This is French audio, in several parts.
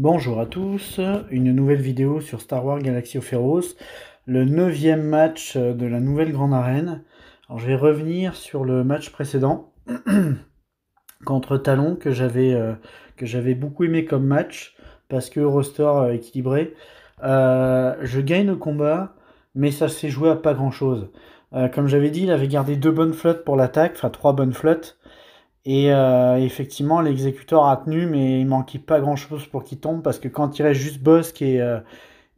Bonjour à tous, une nouvelle vidéo sur Star Wars Galaxy of Heroes, le 9e match de la nouvelle grande arène. Alors, je vais revenir sur le match précédent contre Talon que j'avais beaucoup aimé comme match parce que roster équilibré. Je gagne le combat, mais ça s'est joué à pas grand chose. Comme j'avais dit, il avait gardé 2 bonnes flottes pour l'attaque, enfin 3 bonnes flottes. Et effectivement, l'exécuteur a tenu, mais il manquait pas grand chose pour qu'il tombe, parce que quand il reste juste Bossk et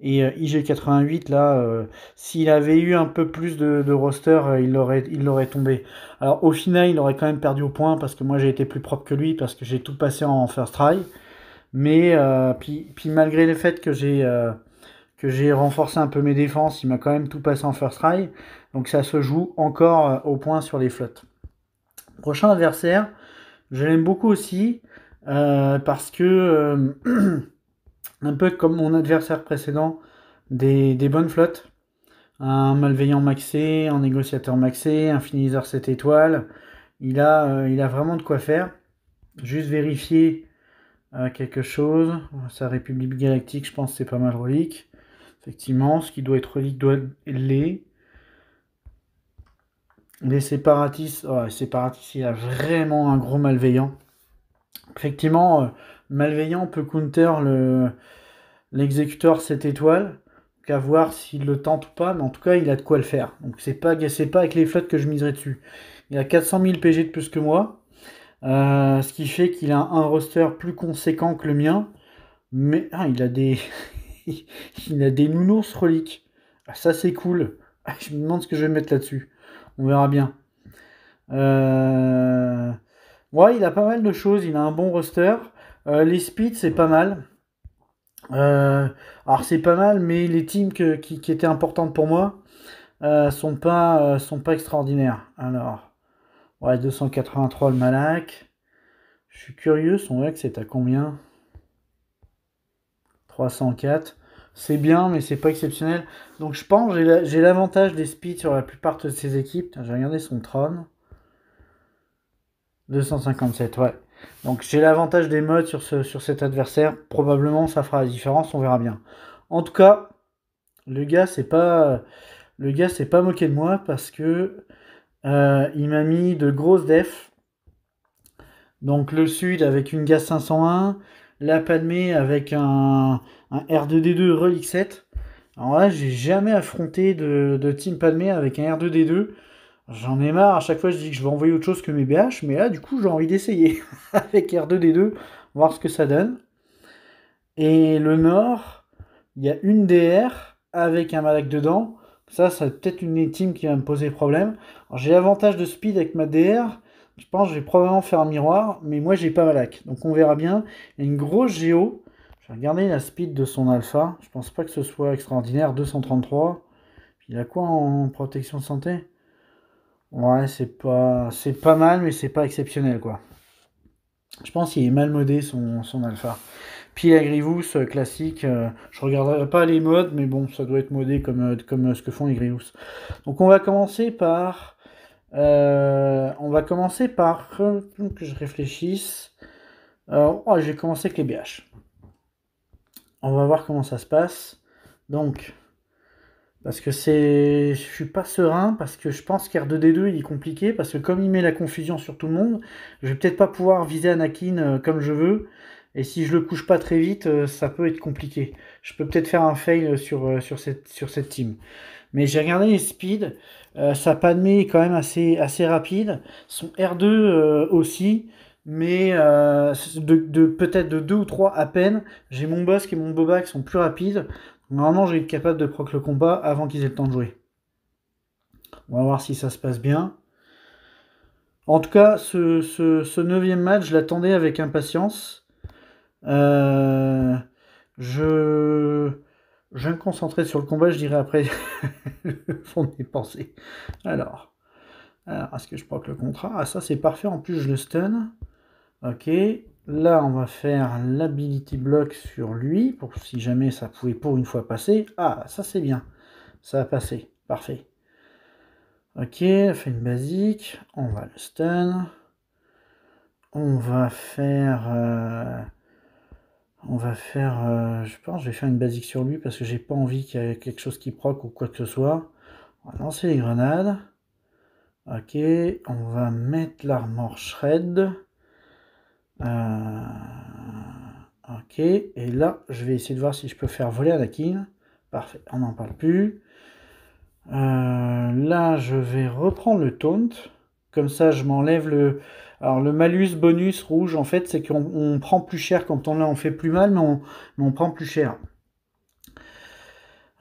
IG88, là, s'il avait eu un peu plus de roster, il l'aurait tombé. Alors au final, il aurait quand même perdu au point, parce que moi j'ai été plus propre que lui, parce que j'ai tout passé en first try. Mais puis malgré le fait que j'ai renforcé un peu mes défenses, il m'a quand même tout passé en first try. Donc ça se joue encore au point sur les flottes. Prochain adversaire, je l'aime beaucoup aussi, parce que, un peu comme mon adversaire précédent, des bonnes flottes. Un malveillant maxé, un négociateur maxé, un finisseur 7 étoiles. Il a vraiment de quoi faire. Juste vérifier quelque chose. Sa République Galactique, je pense que c'est pas mal relique. Effectivement, ce qui doit être relique doit l'est. Les séparatistes, oh, les séparatistes, il y a vraiment un gros malveillant. Effectivement, malveillant peut counter l'exécuteur 7 étoiles. Qu'à voir s'il le tente ou pas, mais en tout cas, il a de quoi le faire. Donc c'est pas avec les flottes que je miserai dessus. Il a 400 000 PG de plus que moi, ce qui fait qu'il a un roster plus conséquent que le mien. Mais il a des il a des nounours reliques. Ah, ça c'est cool. Ah, je me demande ce que je vais mettre là-dessus. On verra bien. Ouais, il a pas mal de choses. Il a un bon roster. Les speeds, c'est pas mal. Euh, alors c'est pas mal, mais les teams qui étaient importantes pour moi sont pas extraordinaires. Alors, ouais, 283 le Malak. Je suis curieux, son mec c'est à combien? 304. C'est bien, mais c'est pas exceptionnel. Donc je pense que j'ai l'avantage des speeds sur la plupart de ces équipes. J'ai regardé son Tron. 257, ouais. Donc j'ai l'avantage des modes sur cet adversaire. Probablement ça fera la différence, on verra bien. En tout cas, le gars s'est pas moqué de moi parce que il m'a mis de grosses defs. Donc le sud avec une GAS 501, la Padmé avec un R2D2 Relic 7. Alors là, j'ai jamais affronté de Team Padmé avec un R2D2. J'en ai marre, à chaque fois je dis que je vais envoyer autre chose que mes BH, mais là du coup j'ai envie d'essayer avec R2D2, voir ce que ça donne. Et le nord, il y a une DR avec un Malak dedans. Ça peut-être une team qui va me poser problème. Alors, j'ai l'avantage de speed avec ma DR. Je pense que je vais probablement faire un miroir, mais moi j'ai pas Malak. Donc on verra bien. Il y a une grosse géo. Je vais regarder la speed de son alpha. Je pense pas que ce soit extraordinaire. 233. Puis il a quoi en protection de santé? Ouais, c'est pas mal, mais c'est pas exceptionnel quoi. Je pense qu'il est mal modé son alpha. Puis la Grievous classique, je regarderai pas les modes, mais bon, ça doit être modé comme ce que font les Grievous. Donc on va commencer par... que je réfléchisse. Je vais commencer avec les BH. On va voir comment ça se passe. Donc, parce que je suis pas serein, parce que je pense qu'R2D2 il est compliqué, parce que comme il met la confusion sur tout le monde, je vais peut-être pas pouvoir viser Anakin comme je veux, et si je le couche pas très vite, ça peut être compliqué. Je peux peut-être faire un fail sur cette team. Mais j'ai regardé les speeds, sa Padmé est quand même assez rapide, son R2 aussi, mais peut-être de 2 ou 3 à peine. J'ai mon Bossk et mon Boba qui sont plus rapides. Normalement, je vais être capable de proc le combat avant qu'ils aient le temps de jouer. On va voir si ça se passe bien. En tout cas, ce 9e match, je l'attendais avec impatience. Euh, je, je vais me concentrer sur le combat, je dirai après le fond de mes pensées. Alors est-ce que je proc le contrat? Ah, ça c'est parfait, en plus je le stun. Ok, là on va faire l'ability block sur lui, pour si jamais ça pouvait pour une fois passer. Ah, ça c'est bien. Ça a passé, parfait. Ok, on fait une basique, on va le stun. On va faire On va faire, je pense, je vais faire une basique sur lui parce que j'ai pas envie qu'il y ait quelque chose qui proc ou quoi que ce soit. On va lancer les grenades. Ok, on va mettre l'armor shred. Ok, et là, je vais essayer de voir si je peux faire voler Anakin. Parfait, on n'en parle plus. Là, je vais reprendre le taunt. Comme ça, je m'enlève le... Alors, le malus bonus rouge, en fait, c'est qu'on prend plus cher quand on l'a. On fait plus mal, mais on prend plus cher.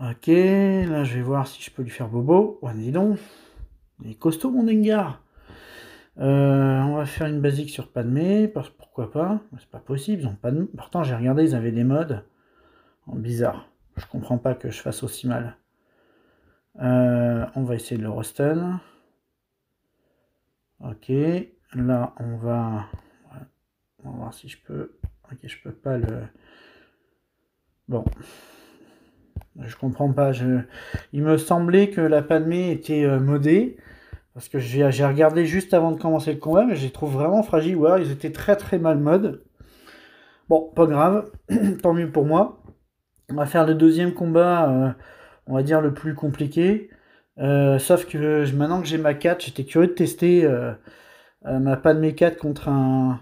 Ok, là, je vais voir si je peux lui faire bobo. Oh, dis donc. Il est costaud, mon Dengar. On va faire une basique sur Padmé, pourquoi pas. C'est pas possible, ils ont pas de... Pourtant, j'ai regardé, ils avaient des modes. Oh, bizarre. Je comprends pas que je fasse aussi mal. On va essayer de le restun. Ok, là on va voir si je peux. Ok, je peux pas le. Bon, je comprends pas. Il me semblait que la Padmé était modée parce que j'ai regardé juste avant de commencer le combat, mais je les trouve vraiment fragiles. Ouais, ils étaient très très mal mode. Bon, pas grave, tant mieux pour moi. On va faire le deuxième combat, on va dire le plus compliqué. Sauf que maintenant que j'ai ma 4, j'étais curieux de tester ma Padmé 4 contre un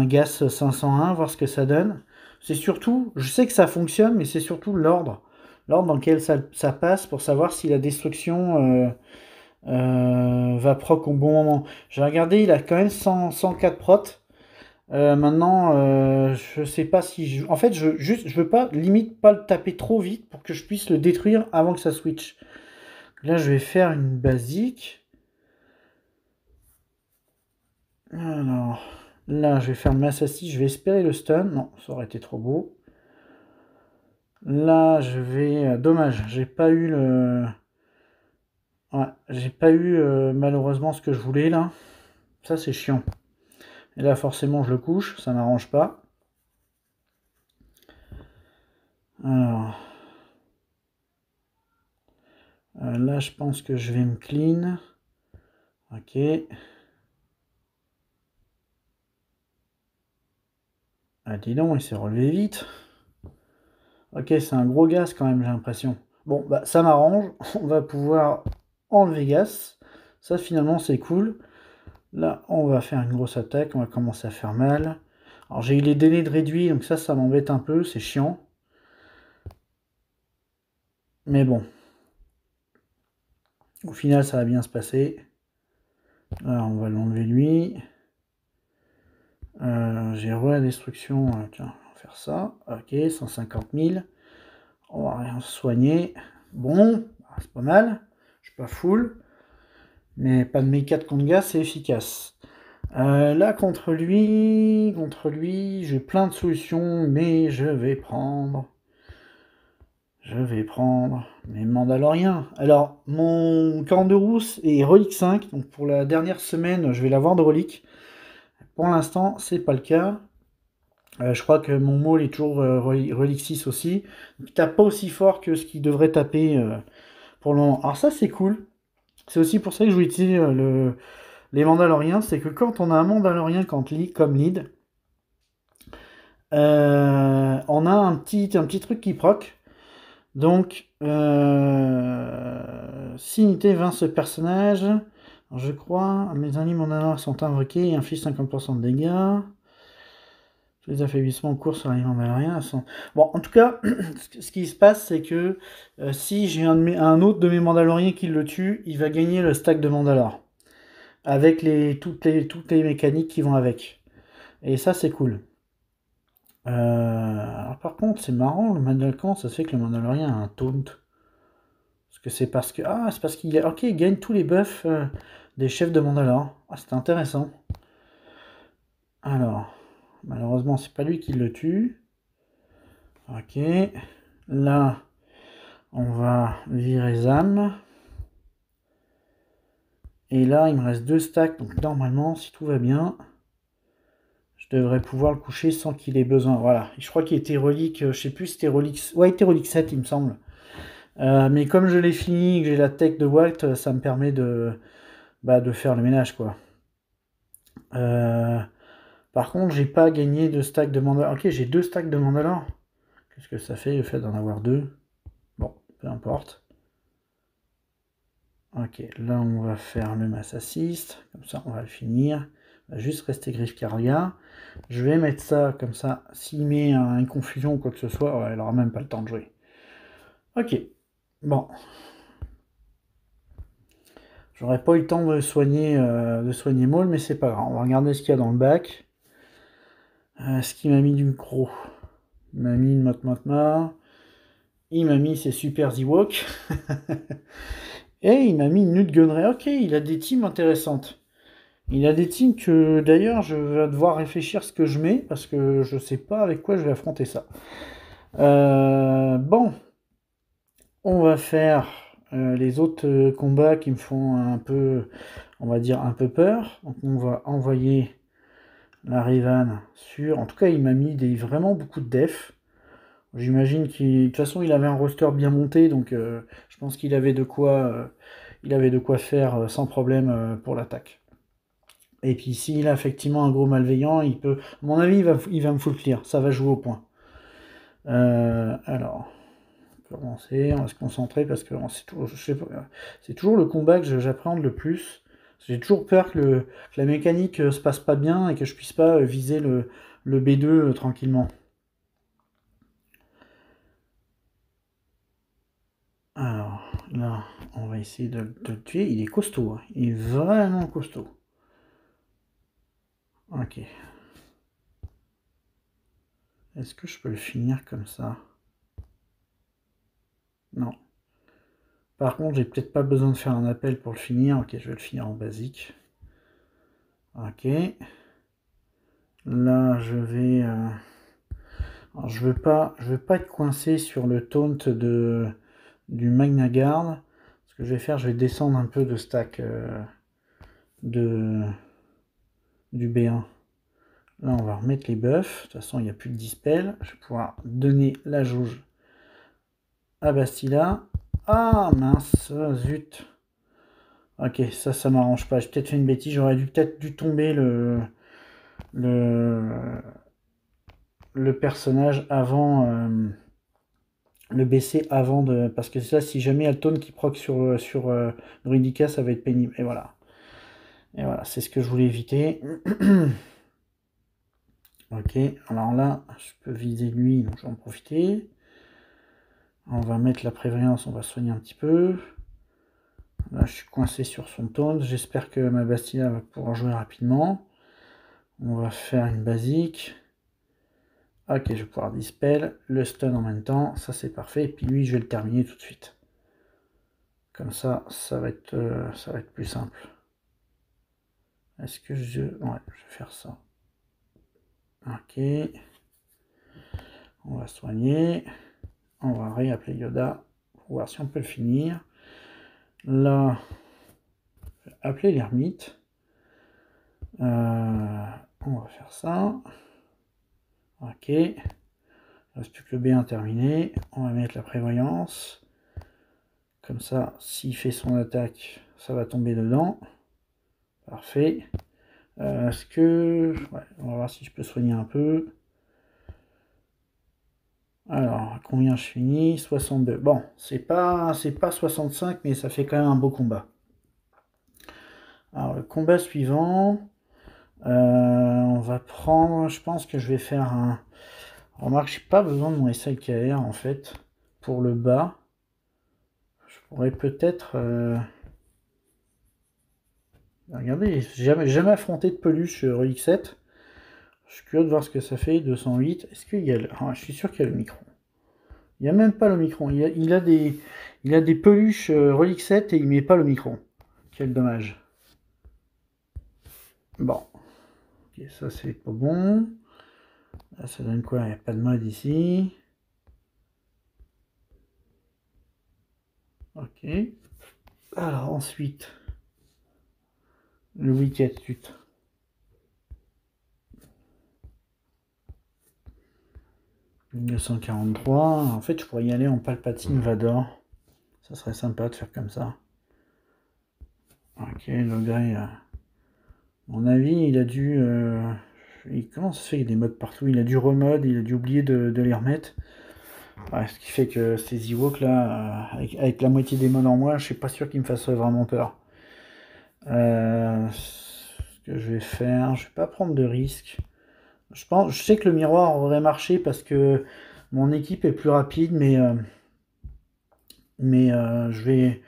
GAS 501, voir ce que ça donne. C'est surtout, je sais que ça fonctionne, mais c'est surtout l'ordre. L'ordre dans lequel ça passe pour savoir si la destruction va proc au bon moment. J'ai regardé, il a quand même 104 prot. Maintenant, je sais pas si... En fait, je veux pas, limite, pas le taper trop vite pour que je puisse le détruire avant que ça switch. Là, je vais faire une basique. Alors, là, je vais faire le Massassi. Je vais espérer le stun. Non, ça aurait été trop beau. Là, je vais... dommage, j'ai pas eu le... Ouais, j'ai pas eu malheureusement ce que je voulais, là. Ça, c'est chiant. Et là, forcément, je le couche. Ça m'arrange pas. Alors... là, je pense que je vais me clean. Ok. Ah, dis donc, il s'est relevé vite. Ok, c'est un gros gaz quand même, j'ai l'impression. Bon, bah ça m'arrange. On va pouvoir enlever gaz. Ça, finalement, c'est cool. Là, on va faire une grosse attaque. On va commencer à faire mal. Alors, j'ai eu les délais de réduit, donc ça m'embête un peu. C'est chiant. Mais bon. Au final, ça va bien se passer. Là, on va l'enlever lui. J'ai la destruction. Tiens, on va faire ça. Ok, 150 000. On va rien soigner. Bon, c'est pas mal. Je suis pas full. Mais pas de mes 4 contre gaz, c'est efficace. Là, contre lui, j'ai plein de solutions, mais je vais prendre mes Mandaloriens. Alors, mon camp de rousse est relique 5, donc pour la dernière semaine, je vais l'avoir de relique. Pour l'instant, c'est pas le cas. Je crois que mon maul est toujours relique 6 aussi. Donc, il tape pas aussi fort que ce qu'il devrait taper pour le moment. Alors ça, c'est cool. C'est aussi pour ça que je vais utiliser les Mandaloriens. C'est que quand on a un Mandalorien comme lead, on a un petit truc qui proc. Donc, si unité vainc ce personnage, alors je crois, mes ennemis Mandaloriens sont invoqués et infligent 50% de dégâts. Tous les affaiblissements en cours sur les Mandaloriens sont... Bon, en tout cas, ce qui se passe, c'est que si j'ai un autre de mes Mandaloriens qui le tue, il va gagner le stack de Mandalore. Avec toutes les mécaniques qui vont avec. Et ça, c'est cool. Alors par contre, c'est marrant, le Mandalorian, ça se fait que le Mandalorien a un taunt. Parce que c'est parce que... Ah, c'est parce qu'il ok, il gagne tous les buffs des chefs de Mandalore. Ah, c'est intéressant. Alors, malheureusement, c'est pas lui qui le tue. Ok. Là, on va virer Zam. Et là, il me reste 2 stacks. Donc normalement, si tout va bien, je devrais pouvoir le coucher sans qu'il ait besoin. Voilà. Je crois qu'il était relique, je sais plus si c'était relique... Ouais, il était relique 7, il me semble. Mais comme je l'ai fini, que j'ai la tech de Walt, ça me permet de faire le ménage, quoi. Par contre, j'ai pas gagné de stack de Mandalore. Ok, j'ai 2 stacks de Mandalore. Qu'est-ce que ça fait le fait d'en avoir 2? Bon, peu importe. Ok, là on va faire le Mass Assist. Comme ça, on va le finir. Il va juste rester Griff Karga. Je vais mettre ça comme ça. S'il met une confusion ou quoi que ce soit, ouais, il aura même pas le temps de jouer. Ok, bon. J'aurais pas eu le temps de soigner Maul, mais c'est pas grave. On va regarder ce qu'il y a dans le bac. Ce qui m'a mis du gros. Il m'a mis une Motmotma. Il m'a mis ses super Ewok. Et il m'a mis une Nut Gunray. Ok, il a des teams intéressantes. Il a des teams que d'ailleurs je vais devoir réfléchir ce que je mets parce que je sais pas avec quoi je vais affronter ça. Bon, on va faire les autres combats qui me font un peu, on va dire un peu peur. Donc on va envoyer la Rivan sur. En tout cas, il m'a mis vraiment beaucoup de def. J'imagine qu'il, de toute façon, il avait un roster bien monté, donc je pense qu'il avait de quoi, faire sans problème pour l'attaque. Et puis s'il a effectivement un gros malveillant, il peut, à mon avis, il va me full clear. Ça va jouer au point. Alors, commencer, on va se concentrer parce que c'est toujours le combat que j'appréhende le plus. J'ai toujours peur que la mécanique se passe pas bien et que je puisse pas viser le B2 tranquillement. Alors, là, on va essayer de le tuer. Il est costaud, hein. Il est vraiment costaud. Ok. Est-ce que je peux le finir comme ça? Non. Par contre, j'ai peut-être pas besoin de faire un appel pour le finir. Ok, je vais le finir en basique. Ok. Là, je vais... Alors, je veux pas être coincé sur le taunt du Magna Guard. Ce que je vais faire, je vais descendre un peu de stack du B1. Là, on va remettre les buffs. De toute façon, il n'y a plus de dispel. Je vais pouvoir donner la jauge à Bastila. Ah, mince, zut. Ok, ça m'arrange pas. J'ai peut-être fait une bêtise. J'aurais peut-être dû tomber le personnage avant... le baisser avant de... Parce que ça, si jamais Alton qui proc sur Rudica, ça va être pénible. Et voilà. Et voilà, c'est ce que je voulais éviter. Ok, alors là, je peux viser lui, donc je vais en profiter. On va mettre la prévoyance, on va soigner un petit peu. Là, je suis coincé sur son taunt. J'espère que ma Bastilla va pouvoir jouer rapidement. On va faire une basique. Ok, je vais pouvoir dispel, le stun en même temps. Ça, c'est parfait. Et puis lui, je vais le terminer tout de suite. Comme ça va être plus simple. Est-ce que je... Ouais, je vais faire ça. Ok. On va soigner. On va réappeler Yoda pour voir si on peut le finir. Là, je vais appeler l'ermite. On va faire ça. Ok. Il ne reste plus que le B1 terminé. On va mettre la prévoyance. Comme ça, s'il fait son attaque, ça va tomber dedans. Parfait. Est-ce que... Ouais, on va voir si je peux soigner un peu. Alors, combien je finis? 62. Bon, c'est pas 65, mais ça fait quand même un beau combat. Alors, le combat suivant, on va prendre... Je pense que je vais faire un... Remarque, j'ai pas besoin de mon SLKR, en fait, pour le bas. Je pourrais peut-être... Regardez, j'ai jamais affronté de peluche Relic 7. Je suis curieux de voir ce que ça fait, 208. Est-ce qu'il y a le... Ah, je suis sûr qu'il y a le micron. Il n'y a même pas le micron. Il a des peluches Relic 7 et il met pas le micron. Quel dommage. Bon. Ok, ça c'est pas bon. Là, ça donne quoi? Il n'y a pas de mode ici. Ok. Alors ensuite, le Wicked Tut. 1943. En fait, je pourrais y aller en Palpatine Vador. Ça serait sympa de faire comme ça. Ok, le gars, à mon avis, il a dû... comment ça se fait qu'il y a des modes partout? Il a dû remode, il a dû oublier de les remettre. Ouais, ce qui fait que ces Ewoks là, avec la moitié des modes en moins, je suis pas sûr qu'ils me fassent vraiment peur. Ce que je vais faire, je vais pas prendre de risques. Je sais que le miroir aurait marché parce que mon équipe est plus rapide, mais je vais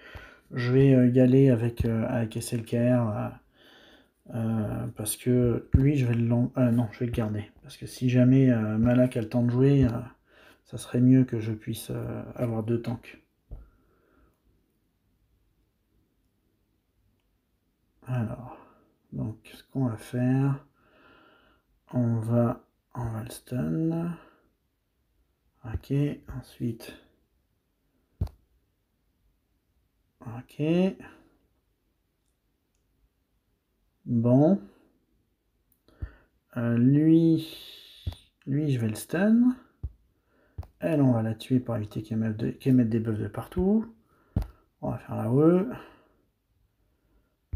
y aller avec SLKR parce que lui, je vais non, je vais le garder. Parce que si jamais Malak a le temps de jouer, ça serait mieux que je puisse avoir 2 tanks. Alors, donc, ce qu'on va faire, on va le stun. Ok, ensuite. Ok. Bon. Lui, je vais le stun. Elle, on va la tuer pour éviter qu'elle mette des buffs de partout. On va faire la E.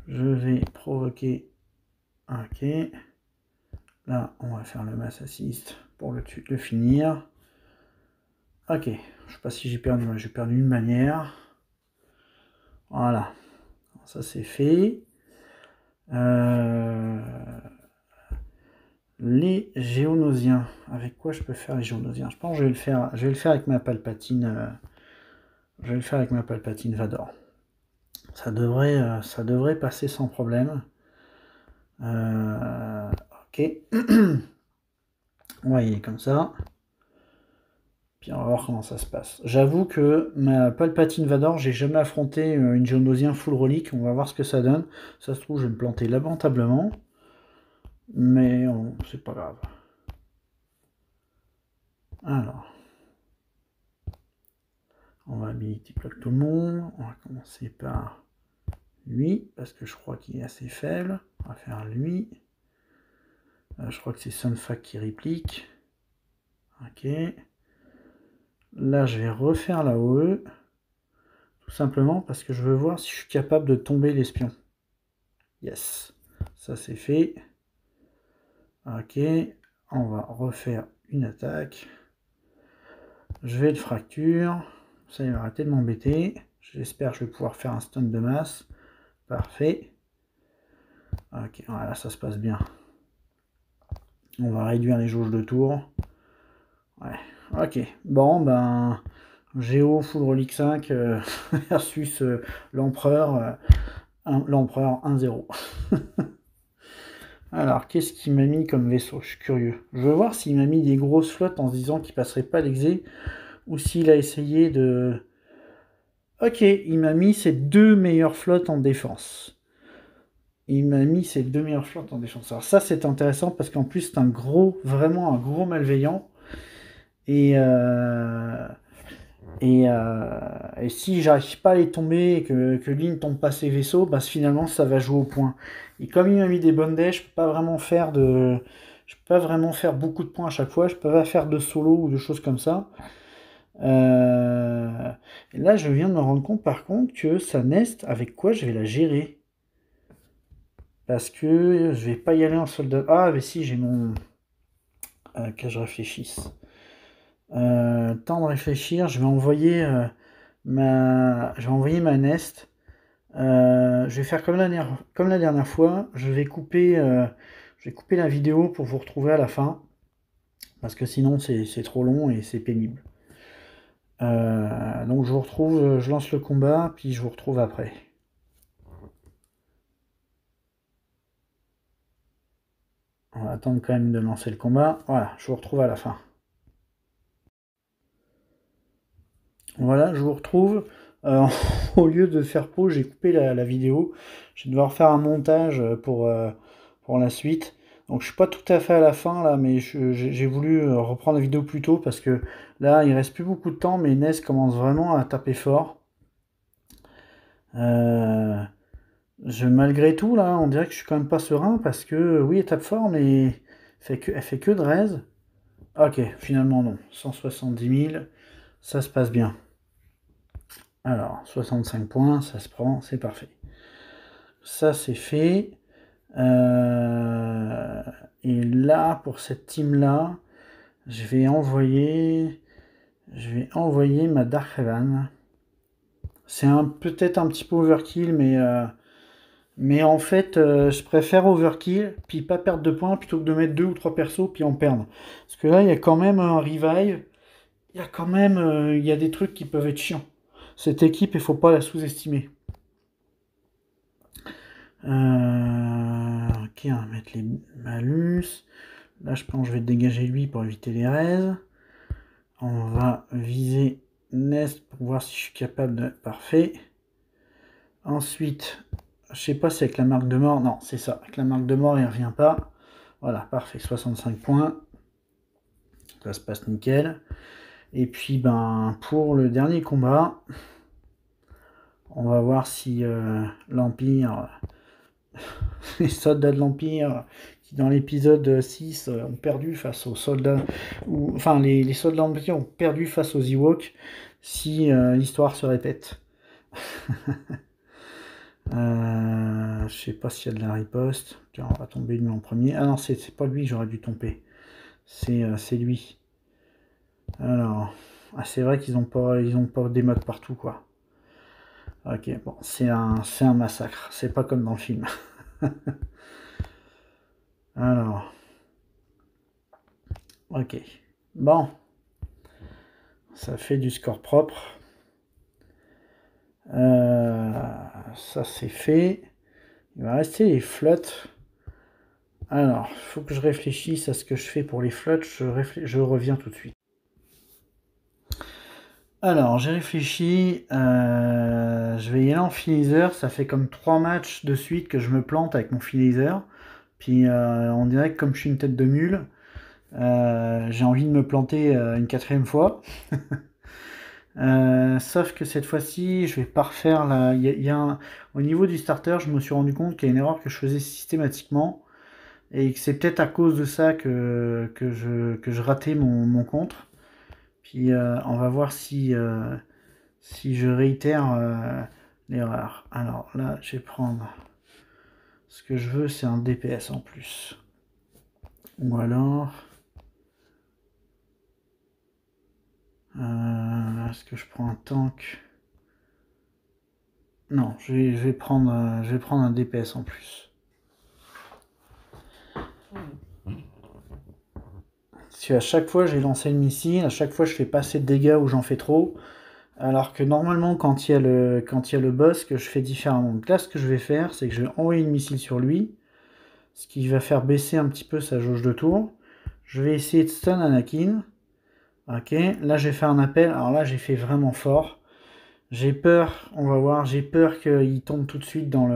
Je vais provoquer. Ok. Là, on va faire le mass assist pour le finir. Ok. Je sais pas si j'ai perdu. J'ai perdu une manière. Voilà. Ça, c'est fait. Les géonosiens. Avec quoi je peux faire les géonosiens? Je pense que je vais le faire avec ma Palpatine. Je vais le faire avec ma Palpatine Vador. Ça devrait passer sans problème. Ok. On va y aller comme ça. Puis on va voir comment ça se passe. J'avoue que ma Palpatine Vador, j'ai jamais affronté une Geonosien full relique. On va voir ce que ça donne. Ça se trouve, je vais me planter lamentablement. Mais c'est pas grave. Alors. On va habiliter bloc tout le monde. On va commencer par lui, parce que je crois qu'il est assez faible. On va faire lui. Je crois que c'est Sunfac qui réplique. Ok. Là, je vais refaire la OE. Tout simplement parce que je veux voir si je suis capable de tomber l'espion. Yes. Ça, c'est fait. Ok. On va refaire une attaque. Je vais le fracture. Ça, il va arrêter de m'embêter. J'espère que je vais pouvoir faire un stun de masse. Parfait. Ok, voilà, ça se passe bien. On va réduire les jauges de tour. Ouais, ok. Bon, ben, Géo full relique 5 versus l'empereur. L'empereur 1-0. Alors, qu'est-ce qu'il m'a mis comme vaisseau? Je suis curieux. Je veux voir s'il m'a mis des grosses flottes en se disant qu'il passerait pas l'exé, ou s'il a essayé de... Ok, il m'a mis ses 2 meilleures flottes en défense. Il m'a mis ses 2 meilleures flottes en défense. Alors ça, c'est intéressant parce qu'en plus, c'est vraiment un gros malveillant. Et si j'arrive pas à les tomber et que lui ne tombe pas ses vaisseaux, bah, finalement ça va jouer au point. Et comme il m'a mis des bonnes dés, je peux pas vraiment faire beaucoup de points à chaque fois, je peux pas faire de solo ou de choses comme ça. Et là je viens de me rendre compte par contre que sa nest, avec quoi je vais la gérer? Parce que je vais pas y aller en soldat. Ah mais si, j'ai mon... que je réfléchisse. Temps de réfléchir, je vais envoyer ma nest. Je vais faire comme la dernière fois. Je vais couper la vidéo pour vous retrouver à la fin. Parce que sinon c'est trop long et c'est pénible. Donc je lance le combat, puis je vous retrouve après. On va attendre quand même de lancer le combat. Voilà, je vous retrouve à la fin. Voilà, je vous retrouve. Au lieu de faire pause, j'ai coupé la vidéo. Je vais devoir faire un montage pour la suite. Donc je suis pas tout à fait à la fin là, mais j'ai voulu reprendre la vidéo plus tôt parce que là il reste plus beaucoup de temps, mais Inès commence vraiment à taper fort. Malgré tout là, on dirait que je suis quand même pas serein parce que oui elle tape fort, mais elle fait que de raise. Ok, finalement non, 170 000, ça se passe bien. Alors, 65 points, ça se prend, c'est parfait. Ça, c'est fait. Et là, pour cette team-là, je vais envoyer ma Dark Revan. C'est peut-être un petit peu overkill, mais en fait, je préfère overkill, puis pas perdre de points, plutôt que de mettre 2 ou 3 persos, puis en perdre. Parce que là, il y a quand même un revive, il y a quand même il y a des trucs qui peuvent être chiants. Cette équipe, il faut pas la sous-estimer. Ok, on va mettre les malus. Là, je pense que je vais dégager lui pour éviter les raises. On va viser Nest pour voir si je suis capable de... Parfait. Ensuite, je sais pas si avec la marque de mort... Non, c'est ça. Avec la marque de mort, il ne revient pas. Voilà, parfait. 65 points. Ça se passe nickel. Et puis, ben, pour le dernier combat, on va voir si l'Empire... les soldats de l'Empire qui dans l'épisode 6 ont perdu face aux soldats, enfin les soldats de l'Empire ont perdu face aux Ewoks, si l'histoire se répète. Je sais pas s'il y a de la riposte. Tiens, on va tomber lui en premier. Ah non, c'est pas lui que j'aurais dû tomber. C'est lui. Alors, c'est vrai qu'ils ont pas des modes partout, quoi. Ok, bon, c'est un massacre. C'est pas comme dans le film. Alors, ok. Bon, ça fait du score propre. Ça c'est fait. Il va rester les flottes. Alors, il faut que je réfléchisse à ce que je fais pour les flottes. Je reviens tout de suite. Alors, j'ai réfléchi. Je vais y aller en finisher. Ça fait comme 3 matchs de suite que je me plante avec mon finisher. Puis on dirait que comme je suis une tête de mule, j'ai envie de me planter une 4e fois. Sauf que cette fois-ci, je vais pas refaire la. Au niveau du starter, je me suis rendu compte qu'il y a une erreur que je faisais systématiquement et que c'est peut-être à cause de ça que je ratais mon contre. Puis on va voir si je réitère l'erreur. Alors là, je vais prendre. Ce que je veux, c'est un DPS en plus. Ou alors. Est-ce que je prends un tank? Non, je vais prendre un DPS en plus. Parce qu'à chaque fois j'ai lancé le missile, à chaque fois je fais pas assez de dégâts ou j'en fais trop. Alors que normalement quand il y a le boss que je fais différemment. Donc là ce que je vais faire c'est que je vais envoyer une missile sur lui. Ce qui va faire baisser un petit peu sa jauge de tour. Je vais essayer de stun Anakin. Ok, là j'ai fait un appel. Alors là j'ai fait vraiment fort. J'ai peur, on va voir, j'ai peur qu'il tombe tout de suite dans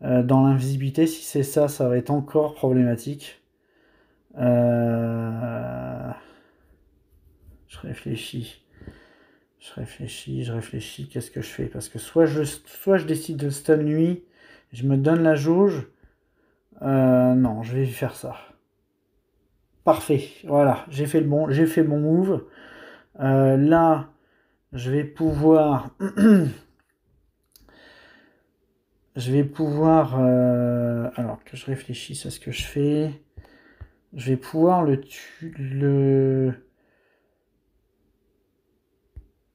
l'invisibilité. Si c'est ça, ça va être encore problématique. Je réfléchis. Je réfléchis. Qu'est-ce que je fais? Parce que soit je décide de stun lui, je me donne la jauge. Non, je vais faire ça. Parfait. Voilà, j'ai fait le bon move. Là, je vais pouvoir. Alors que je réfléchisse à ce que je fais. Je vais pouvoir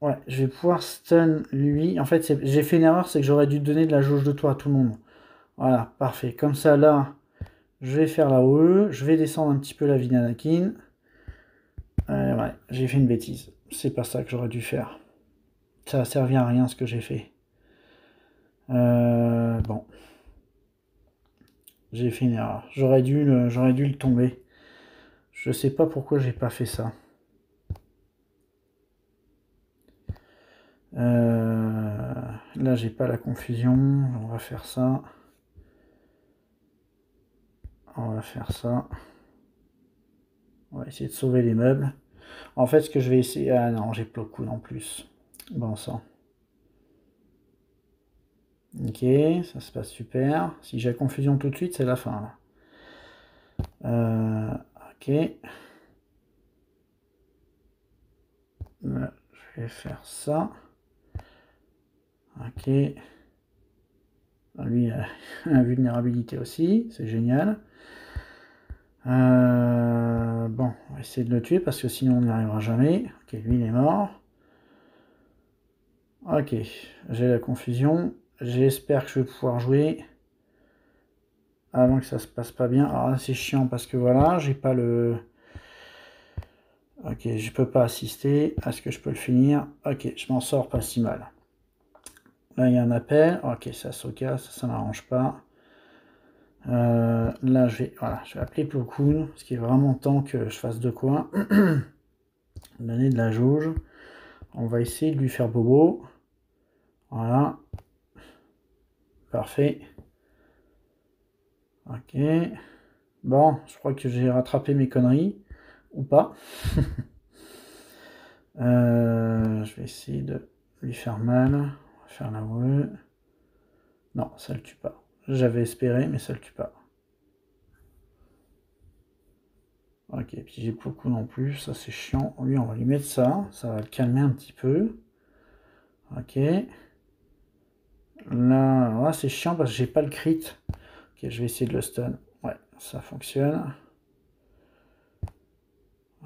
Ouais, je vais pouvoir stun lui. En fait, j'ai fait une erreur, c'est que j'aurais dû donner de la jauge de tour à tout le monde. Voilà, parfait. Comme ça, là, je vais faire la OE. Je vais descendre un petit peu la vie d'Anakin. Ouais, j'ai fait une bêtise. C'est pas ça que j'aurais dû faire. Ça a servi à rien ce que j'ai fait. Bon. J'ai fait une erreur. J'aurais dû le tomber. Je sais pas pourquoi j'ai pas fait ça. Là, j'ai pas la confusion. On va faire ça. On va faire ça. On va essayer de sauver les meubles. En fait, ce que je vais essayer... Ah non, j'ai Plo Koon en plus. Bon sang. Ok, ça se passe super. Si j'ai la confusion tout de suite, c'est la fin. Ok. Là, je vais faire ça. Ok. Lui, invulnérabilité aussi, c'est génial. Bon, on va essayer de le tuer parce que sinon on n'y arrivera jamais. Ok, lui il est mort. Ok, j'ai la confusion. J'espère que je vais pouvoir jouer avant que ça se passe pas bien. Alors là c'est chiant parce que voilà, j'ai pas le... Ok, je peux pas assister. Est-ce que je peux le finir? Ok, je m'en sors pas si mal. Là il y a un appel. Ok, ça sauvegarde, ça m'arrange pas. Là je vais appeler Plo Koon, parce qu'il est vraiment temps que je fasse de quoi. Donner de la jauge. On va essayer de lui faire bobo. Voilà. Parfait. Ok. Bon, je crois que j'ai rattrapé mes conneries. Ou pas. Je vais essayer de lui faire mal. On va faire la roue. Non, ça le tue pas. J'avais espéré, mais ça le tue pas. Ok, puis j'ai beaucoup non plus. Ça, c'est chiant. Lui, on va lui mettre ça. Ça va le calmer un petit peu. Ok. Là c'est chiant parce que j'ai pas le crit. Ok, je vais essayer de le stun. Ouais, ça fonctionne.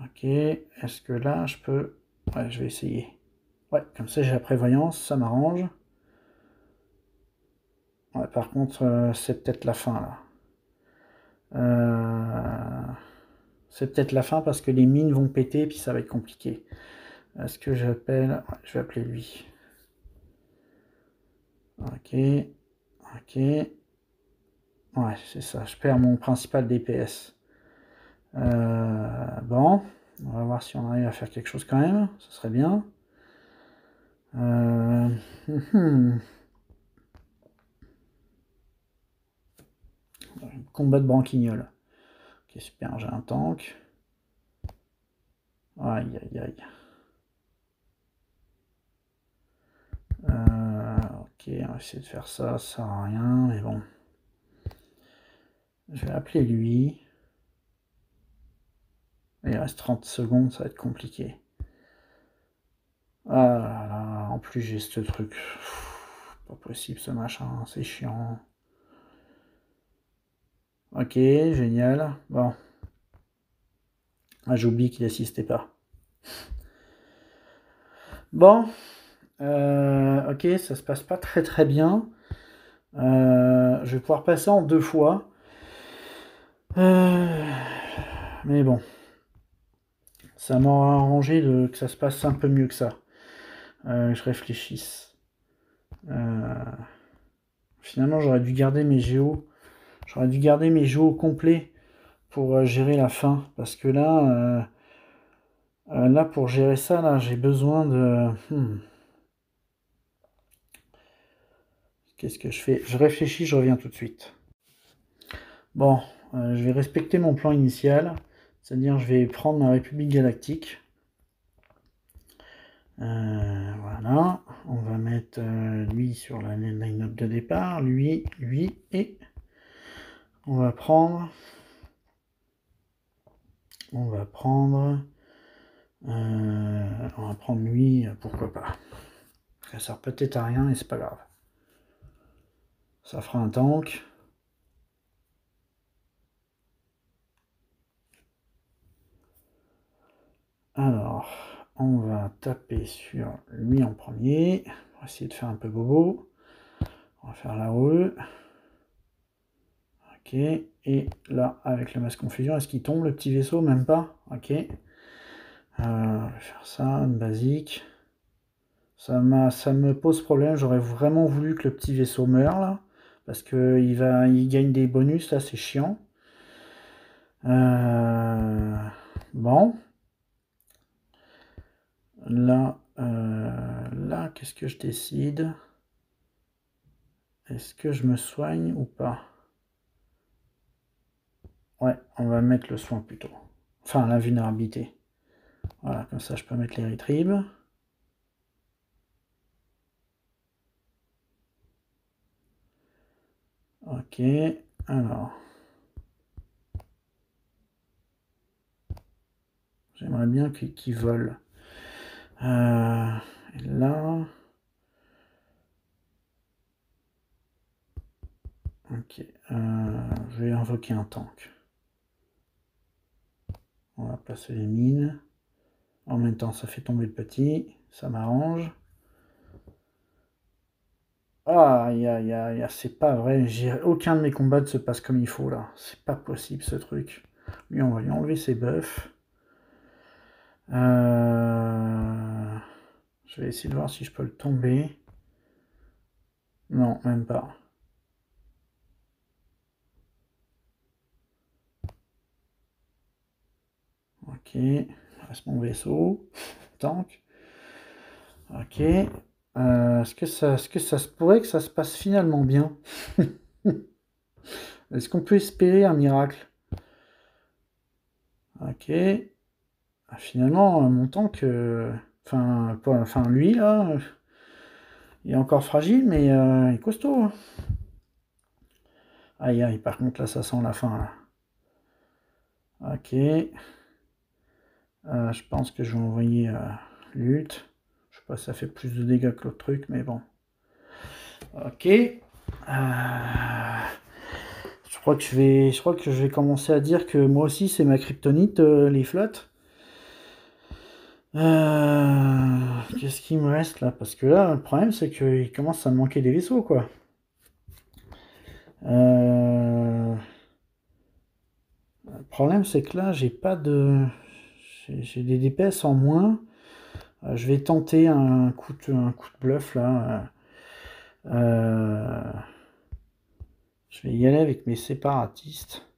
Ok, est-ce que là je peux... Ouais, je vais essayer. Ouais, comme ça j'ai la prévoyance, ça m'arrange. Ouais, par contre, c'est peut-être la fin là. C'est peut-être la fin parce que les mines vont péter et puis ça va être compliqué. Est-ce que j'appelle... Ouais, je vais appeler lui. Ok, ok. Ouais, c'est ça, je perds mon principal DPS. Bon, on va voir si on arrive à faire quelque chose quand même, ce serait bien. Combat de branquignol. Ok, super, j'ai un tank. Aïe, aïe, aïe. Ok, on va essayer de faire ça, ça sert à rien, mais bon. Je vais appeler lui. Il reste 30 secondes, ça va être compliqué. Ah là là, en plus j'ai ce truc. Pas possible ce machin, c'est chiant. Ok, génial. Bon. Ah, j'oublie qu'il n'assistait pas. Bon. Ok, ça se passe pas très très bien. Je vais pouvoir passer en 2 fois. Mais bon. Ça m'aura arrangé que ça se passe un peu mieux que ça. Je réfléchisse. Finalement, j'aurais dû garder mes géos. J'aurais dû garder mes géos complets pour gérer la fin. Parce que là, pour gérer ça, là, j'ai besoin de... Qu'est-ce que je fais? Je réfléchis, je reviens tout de suite. Bon, je vais respecter mon plan initial. C'est-à-dire, je vais prendre ma République Galactique. Voilà, on va mettre lui sur la line-up de départ, lui, et on va prendre lui, pourquoi pas. Ça sert peut-être à rien et c'est pas grave. Ça fera un tank. Alors, on va taper sur lui en premier. On va essayer de faire un peu bobo. On va faire la OE. Ok, et là, avec le masque confusion, est-ce qu'il tombe le petit vaisseau? Même pas. Ok. Je vais faire ça, une basique. Ça me pose problème, j'aurais vraiment voulu que le petit vaisseau meure là. Parce qu'il gagne des bonus, là c'est chiant. Bon. Là, qu'est-ce que je décide? Est-ce que je me soigne ou pas? Ouais, on va mettre le soin plutôt. Enfin, la vulnérabilité. Voilà, comme ça je peux mettre les retrieves. Ok, alors. J'aimerais bien qu'il vole. Et là... Ok. Je vais invoquer un tank. On va placer les mines. En même temps, ça fait tomber le petit. Ça m'arrange. Ah, c'est pas vrai. Aucun de mes combats ne se passe comme il faut là. C'est pas possible ce truc. Lui, on va lui enlever ses buffs. Je vais essayer de voir si je peux le tomber. Non, même pas. Ok. Il reste mon vaisseau. Tank. Ok. Est-ce que ça se pourrait que ça se passe finalement bien? Est-ce qu'on peut espérer un miracle? Ok. Finalement, mon tank, enfin lui là, il est encore fragile, mais il est costaud, hein. Aïe aïe, par contre là, ça sent la fin là. Ok. Je pense que je vais envoyer Lutte. Je sais pas si ça fait plus de dégâts que l'autre truc, mais bon. Ok. Je crois que je vais commencer à dire que moi aussi c'est ma kryptonite, les flottes. Qu'est-ce qu'il me reste là? Parce que là, le problème c'est qu'il commence à me manquer des vaisseaux, quoi. Le problème c'est que là, j'ai pas de... J'ai des DPS en moins. Je vais tenter un coup de bluff là. Je vais y aller avec mes séparatistes.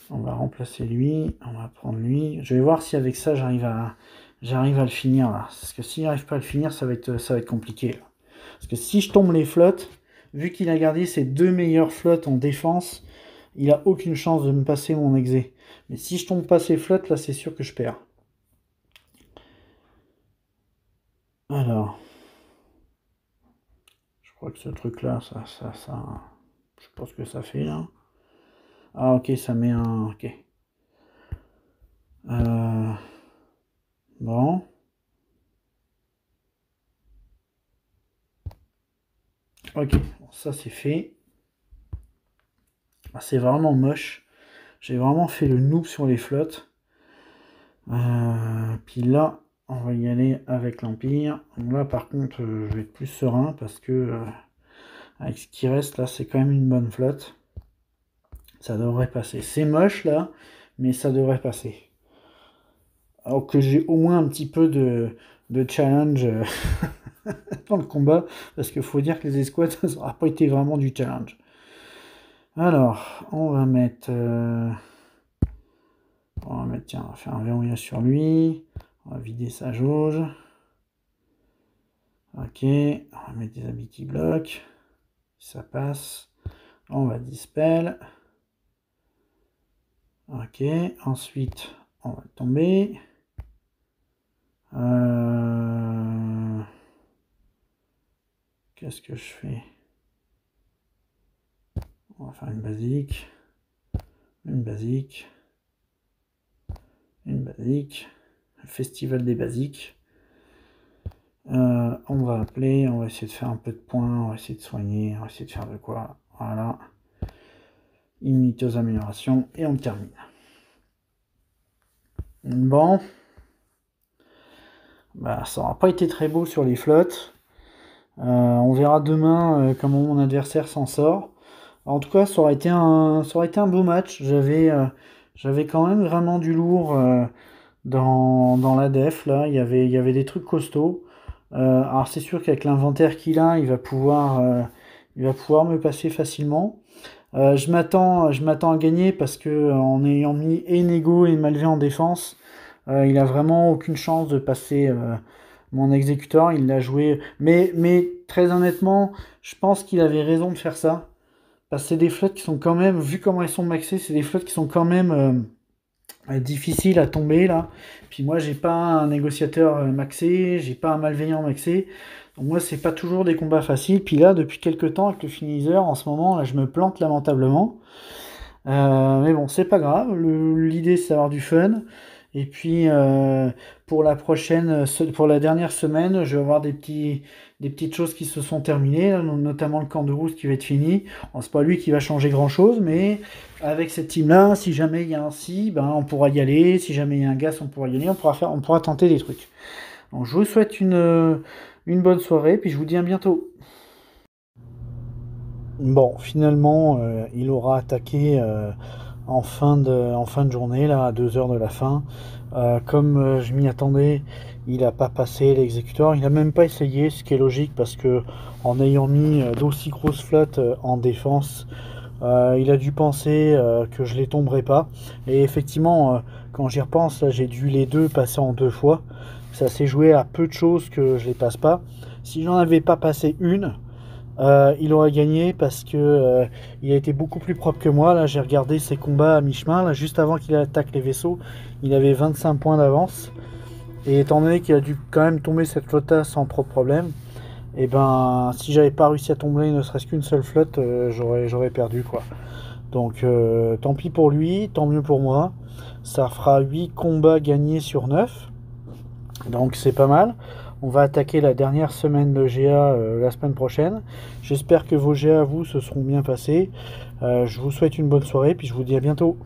On va remplacer lui, on va prendre lui. Je vais voir si avec ça j'arrive à le finir là. Parce que s'il n'arrive pas à le finir, ça va être compliqué là. Parce que si je tombe les flottes, vu qu'il a gardé ses 2 meilleures flottes en défense, il a aucune chance de me passer mon exé. Mais si je tombe pas ses flottes, là c'est sûr que je perds. Alors, je crois que ce truc là, ça, je pense que ça fait là. Ah ok, ça met un... Ok. Bon. Ok, bon, ça c'est fait. Ah, c'est vraiment moche. J'ai vraiment fait le noob sur les flottes. Puis là, on va y aller avec l'Empire. Là par contre, je vais être plus serein parce que avec ce qui reste là, c'est quand même une bonne flotte. Ça devrait passer. C'est moche là, mais ça devrait passer. Alors que j'ai au moins un petit peu de challenge dans le combat, parce qu'il faut dire que les escouades, ça n'aura pas été vraiment du challenge. Alors, on va mettre... tiens, on va faire un verrouillage sur lui. On va vider sa jauge. Ok, on va mettre des ability blocks. Ça passe. On va dispel. Ok, ensuite, on va tomber. Qu'est-ce que je fais? On va faire une basique. Une basique. Une basique. Festival des basiques. On va appeler, on va essayer de faire un peu de points, on va essayer de soigner, on va essayer de faire de quoi. Voilà. Immunité aux améliorations et on termine. Bon. Bah, ça n'aura pas été très beau sur les flottes. On verra demain comment mon adversaire s'en sort. En tout cas, ça aurait été un beau match. J'avais quand même vraiment du lourd dans la def. Là, il y avait des trucs costauds. Alors c'est sûr qu'avec l'inventaire qu'il a, il va pouvoir me passer facilement. Je m'attends à gagner parce que en ayant mis Enego et Malvé en défense, il a vraiment aucune chance de passer mon exécuteur. Il l'a joué, mais très honnêtement, je pense qu'il avait raison de faire ça. Parce que c'est des flottes qui sont quand même, vu comment elles sont maxées, c'est des flottes qui sont quand même difficiles à tomber là. Puis moi, j'ai pas un négociateur maxé, j'ai pas un malveillant maxé. Donc moi, c'est pas toujours des combats faciles. Puis là, depuis quelques temps, avec le finisher, en ce moment, là, je me plante lamentablement. Mais bon, c'est pas grave. L'idée, c'est d'avoir du fun. Et puis pour pour la dernière semaine, je vais avoir des petites choses qui se sont terminées, là, notamment le camp de Rousse qui va être fini. Bon, c'est pas lui qui va changer grand-chose, mais avec cette team-là, si jamais il y a un si, ben on pourra y aller. Si jamais il y a un gas, on pourra y aller. On pourra tenter des trucs. Donc je vous souhaite une bonne soirée, puis je vous dis à bientôt. Bon, finalement, il aura attaqué en fin de journée, là, à 2 heures de la fin. Comme je m'y attendais, il n'a pas passé l'exécuteur. Il n'a même pas essayé, ce qui est logique parce que en ayant mis d'aussi grosses flottes en défense, il a dû penser que je les tomberais pas. Et effectivement, quand j'y repense, là, j'ai dû les deux passer en 2 fois. Ça s'est joué à peu de choses que je les passe pas. Si j'en avais pas passé une, il aurait gagné parce que il a été beaucoup plus propre que moi. Là, j'ai regardé ses combats à mi-chemin. Là, juste avant qu'il attaque les vaisseaux, il avait 25 points d'avance. Et étant donné qu'il a dû quand même tomber cette flotte sans trop de problème, et ben, si j'avais pas réussi à tomber ne serait-ce qu'une seule flotte, j'aurais perdu quoi. Donc, tant pis pour lui, tant mieux pour moi. Ça fera 8 combats gagnés sur 9. Donc c'est pas mal. On va attaquer la dernière semaine de GA la semaine prochaine. J'espère que vos GA, vous, se seront bien passés. Je vous souhaite une bonne soirée, puis je vous dis à bientôt.